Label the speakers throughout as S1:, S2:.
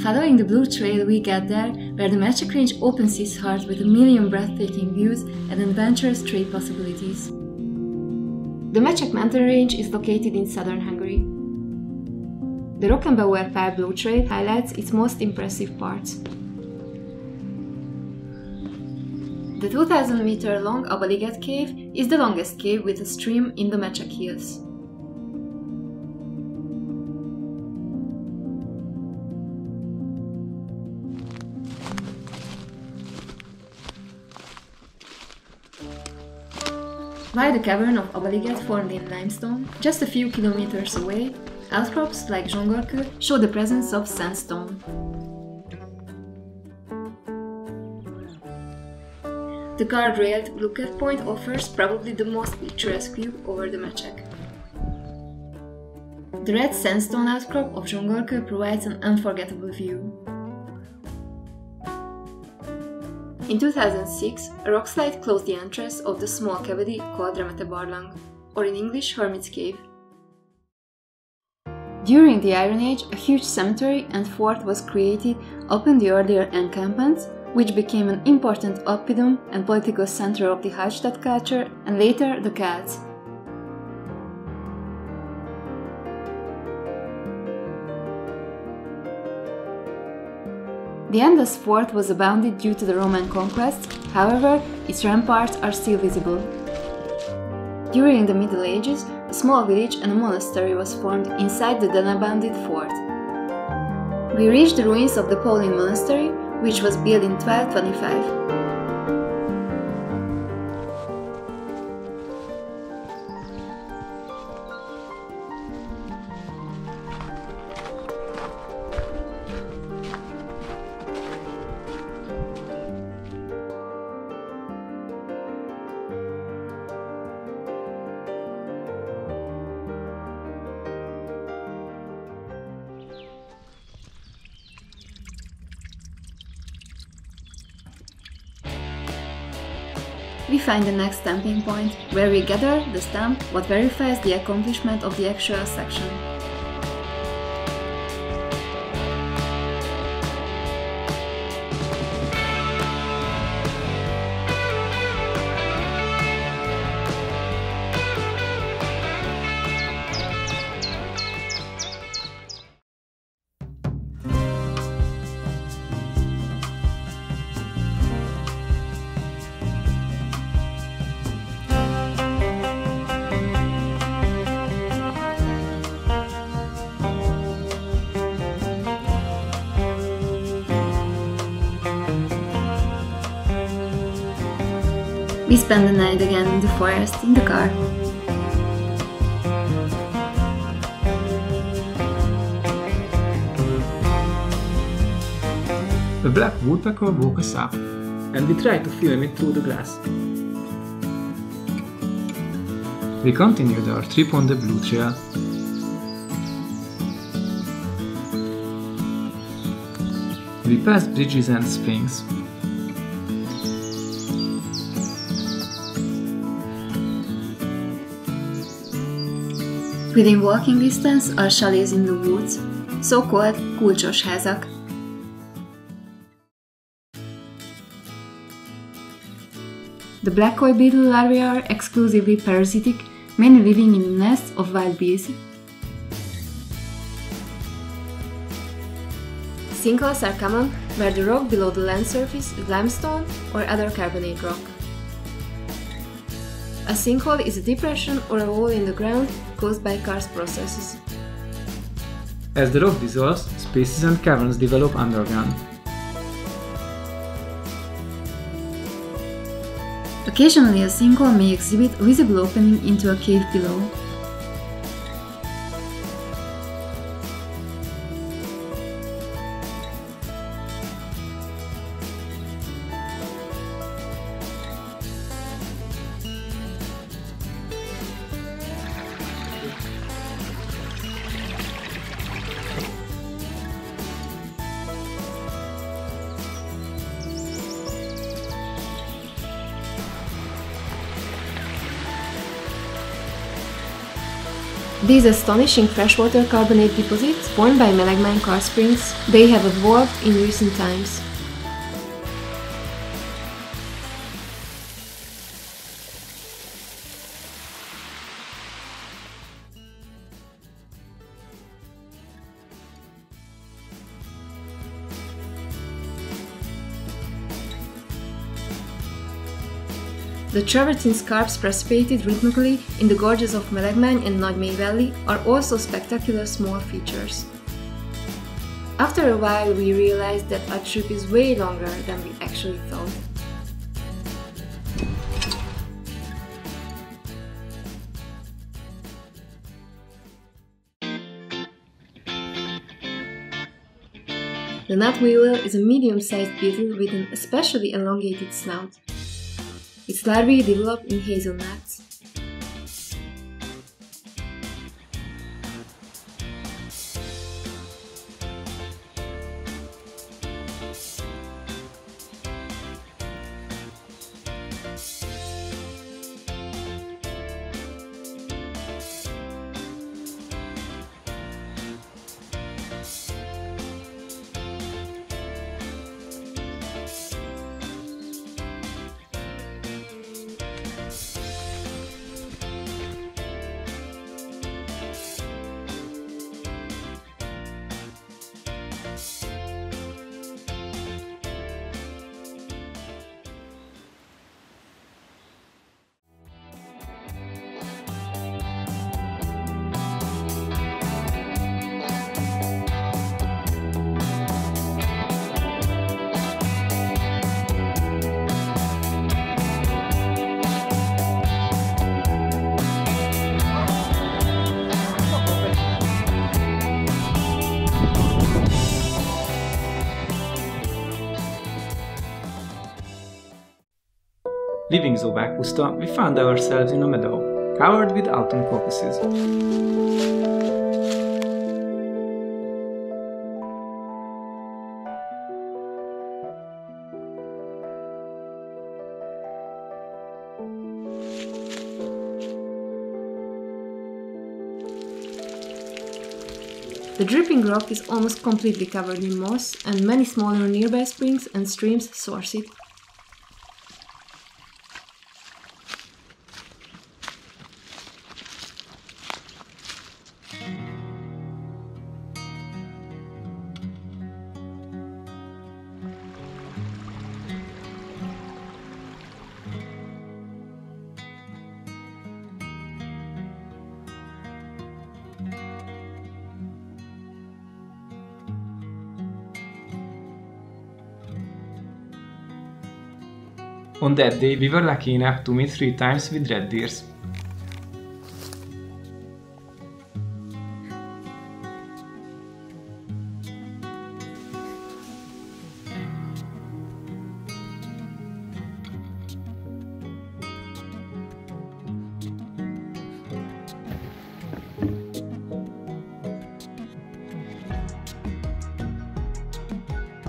S1: Following the blue trail, we get there, where the Mecsek range opens its heart with a million breathtaking views and adventurous trail possibilities. The Mecsek mountain range is located in southern Hungary. The Rockenbauer Pál Blue Trail highlights its most impressive parts. The 2,000-meter-long Abaliget cave is the longest cave with a stream in the Mecsek Hills. While the cavern of Abaliget formed in limestone, just a few kilometers away, outcrops like zsongorkő show the presence of sandstone. The guardrailed lookout point offers probably the most picturesque view over the Mecsek. The red sandstone outcrop of zsongorkő provides an unforgettable view. In 2006, a rockslide closed the entrance of the small cavity called Remete Barlang, or in English Hermit's Cave. During the Iron Age, a huge cemetery and fort was created upon the earlier encampments, which became an important oppidum and political center of the Hallstatt culture and later the Celts. The endless fort was abandoned due to the Roman conquest, however, its ramparts are still visible. During the Middle Ages, a small village and a monastery was formed inside the then abandoned fort. We reached the ruins of the Pauline monastery, which was built in 1225. We find the next stamping point, where we gather the stamp what verifies the accomplishment of the actual section. We spend the night again in the forest in the car.
S2: A black woodpecker woke us up, and we tried to film it through the glass. We continued our trip on the Blue Trail. We passed bridges and springs.
S1: Within walking distance are chalets in the woods, so-called kulcsos házak. The black eye beetle larvae are exclusively parasitic, mainly living in nests of wild bees. Sinkholes are common, where the rock below the land surface is limestone or other carbonate rock. A sinkhole is a depression or a hole in the ground caused by karst processes.
S2: As the rock dissolves, spaces and caverns develop underground.
S1: Occasionally, a sinkhole may exhibit a visible opening into a cave below. These astonishing freshwater carbonate deposits, formed by Melegman karst springs, they have evolved in recent times. The travertine scarps precipitated rhythmically in the gorges of Melegman and Nagymély Valley are also spectacular small features. After a while we realized that our trip is way longer than we actually thought. The nut whale is a medium-sized beetle with an especially elongated snout. Its larvae develop in hazelnuts.
S2: Leaving Zobák puszta, we found ourselves in a meadow, covered with autumn crocuses.
S1: The dripping rock is almost completely covered in moss, and many smaller nearby springs and streams source it.
S2: On that day, we were lucky enough to meet 3 times with red deers.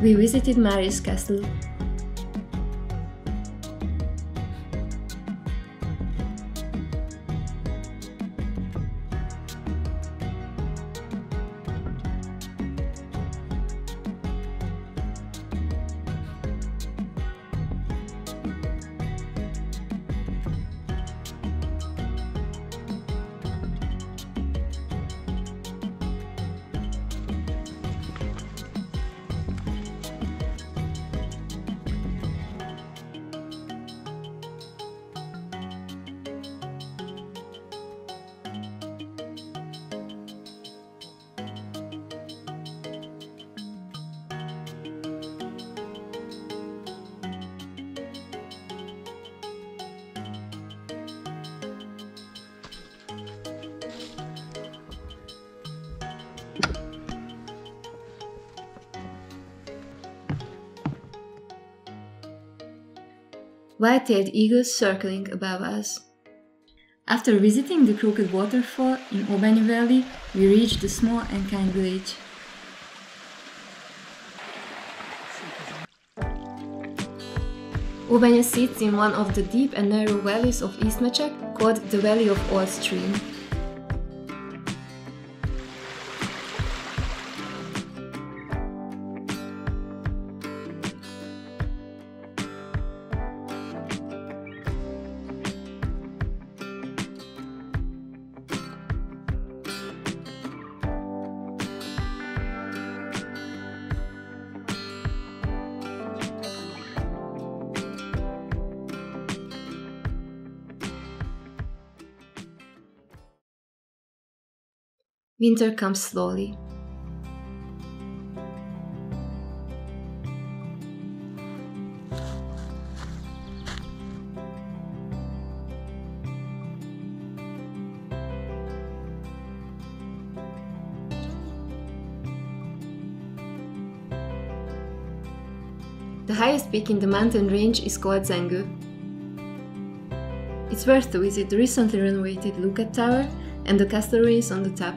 S1: We visited Marius Castle. White-tailed eagles circling above us. After visiting the Crooked Waterfall in Óbanya Valley, we reached the small and kind village. Óbanya sits in one of the deep and narrow valleys of East Mecsek, called the Valley of Old Stream. Winter comes slowly. The highest peak in the mountain range is called Zengő. It's worth to visit the recently renovated lookout tower and the castle ruins on the top.